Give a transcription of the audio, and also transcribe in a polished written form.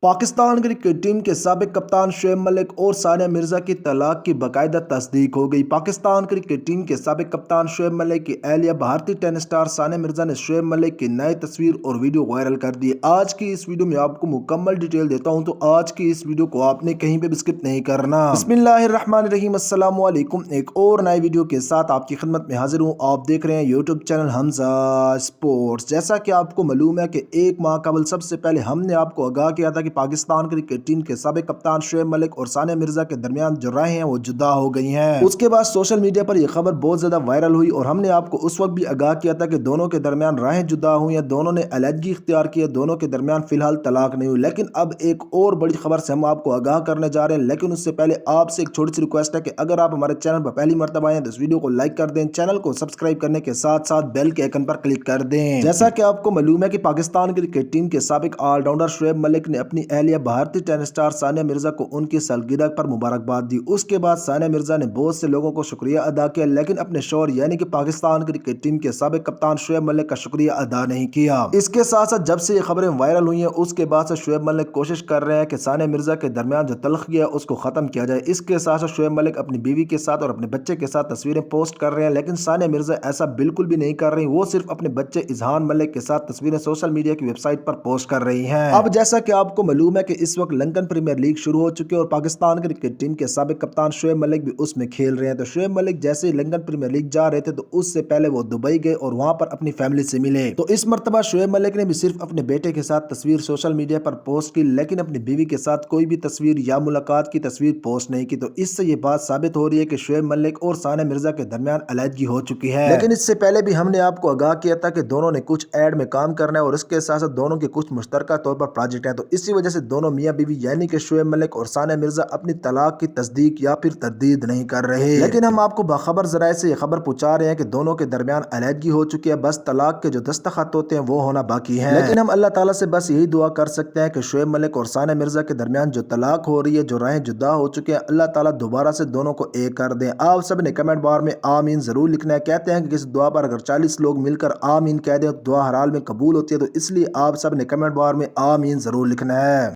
Pakistan cricket team کے سابق کپتان شعیب ملک اور ثانیہ مرزا کی طلاق کی باقاعدہ تصدیق ہو گئی۔ پاکستان کرکٹ ٹیم کے سابق کپتان شعیب ملک کی اہلیہ بھارتی ٹینس اسٹار ثانیہ مرزا نے شعیب ملک کی نئی تصویر اور ویڈیو وائرل کر دی۔ آج کی اس ویڈیو میں آپ کو مکمل ڈیٹیل دیتا ہوں، تو آج کی اس ویڈیو کو آپ نے کہیں پہ بھی سکپ نہیں کرنا۔ بسم اللہ الرحمن الرحیم، السلام علیکم۔ ایک اور نئی ویڈیو کے ساتھ آپ کی خدمت میں حاضر ہوں۔ آپ دیکھ رہے ہیں یوٹیوب چینل حمزہ اسپورٹس۔ جیسا کہ آپ کو معلوم ہے کہ ایک ماہ قبل سب سے پہلے ہم نے آپ کو آگاہ کیا تھا کہ پاکستان کرکٹ ٹیم کے سابق کپتان شعیب ملک اور ثانیہ مرزا کے درمیان جو راہیں ہیں وہ جدا ہو گئی ہیں۔ اس کے بعد سوشل میڈیا پر یہ خبر بہت زیادہ وائرل ہوئی اور ہم نے آپ کو اس وقت بھی آگاہ کیا تھا کہ دونوں کے درمیان راہیں جدا ہوئی ہیں، دونوں نے علیحدگی اختیار کی ہے، دونوں کے درمیان فی الحال طلاق نہیں ہوئی۔ لیکن اب ایک اور بڑی خبر سے ہم آپ کو آگاہ کرنے جا رہے ہیں، لیکن اس سے پہلے آپ سے ایک چھوٹی سی ریکویسٹ ہے کہ اگر آپ ہمارے چینل پر پہلی مرتبہ آئے ہیں تو اس ویڈیو کو لائک کر دیں، چینل کو سبسکرائب کرنے کے ساتھ ساتھ بیل کے آئیکن پر کلک کر دیں۔ جیسا کہ آپ کو معلوم ہے کہ پاکستان کرکٹ ٹیم کے سابق آل راؤنڈر شعیب ملک نے اپنی اہلیہ بھارتی ٹینس اسٹار ثانیہ مرزا کو ان کی سالگرہ پر مبارکباد دی۔ اس کے بعد ثانیہ مرزا نے بہت سے لوگوں کو شکریہ ادا کیا، لیکن اپنے شوہر یعنی کہ پاکستان کرکٹ ٹیم کے سابق کپتان شعیب ملک کا شکریہ ادا نہیں کیا۔ اس کے ساتھ ساتھ جب سے یہ خبریں وائرل ہوئی ہیں اس کے بعد سے شعیب ملک کوشش کر رہے ہیں کہ ثانیہ مرزا کے درمیان جو تلخی ہے اس کو ختم کیا جائے۔ اس کے ساتھ ساتھ شعیب ملک اپنی بیوی کے ساتھ اور اپنے بچے کے ساتھ تصویریں پوسٹ کر رہے ہیں، لیکن ثانیہ مرزا ایسا بالکل بھی نہیں کر رہی۔ وہ صرف اپنے بچے اذہان ملک کے ساتھ تصویریں سوشل میڈیا کی ویب سائٹ پر پوسٹ کر رہی ہیں۔ اب جیسا کہ آپ کو معلوم ہے کہ اس وقت لندن پریمیئر لیگ شروع ہو چکی ہے اور پاکستان کرکٹ ٹیم کے سابق کپتان شعیب ملک بھی اس میں کھیل رہے ہیں۔ تو شعیب ملک جیسے ہی لندن پریمیئر لیگ جا رہے تھے تو اس سے پہلے وہ دبئی گئے اور وہاں پر اپنی فیملی سے ملے۔ تو اس مرتبہ شعیب ملک نے بھی صرف اپنے بیٹے کے ساتھ تصویر سوشل میڈیا پر پوسٹ کی، لیکن اپنی بیوی کے ساتھ کوئی بھی تصویر یا ملاقات کی تصویر پوسٹ نہیں کی۔ تو اس سے یہ بات ثابت ہو رہی ہے کہ شعیب ملک اور ثانیہ مرزا کے درمیان علیحدگی ہو چکی ہے۔ لیکن اس سے پہلے بھی ہم نے آپ کو آگاہ کیا تھا کہ دونوں نے کچھ ایڈ میں کام کرنا ہے اور اس کے ساتھ ساتھ دونوں کے کچھ مشترکہ طور پر پروجیکٹ ہیں۔ تو اسی وجہ سے دونوں میاں بیوی یعنی کہ شعیب ملک اور ثانیہ مرزا اپنی طلاق کی تصدیق یا پھر تردید نہیں کر رہے، لیکن ہم آپ کو باخبر ذرائع سے یہ خبر پہنچا رہے ہیں کہ دونوں کے درمیان علیحدگی ہو چکی ہے، بس طلاق کے جو دستخط ہوتے ہیں وہ ہونا باقی ہیں۔ لیکن ہم اللہ تعالیٰ سے بس یہی دعا کر سکتے ہیں کہ شعیب ملک اور ثانیہ مرزا کے درمیان جو طلاق ہو رہی ہے، جو راہیں جدا ہو چکے ہیں، اللہ تعالیٰ دوبارہ سے دونوں کو ایک کر دیں۔ آپ سب نے کمنٹ بار میں آمین ضرور لکھنا ہے۔ کہتے ہیں کہ کسی دعا پر اگر 40 لوگ مل کر آمین کہہ دیں تو دعا ہر حال میں قبول ہوتی ہے، تو اس لیے آپ سب نے کمنٹ بار میں آمین ضرور لکھنا ہے۔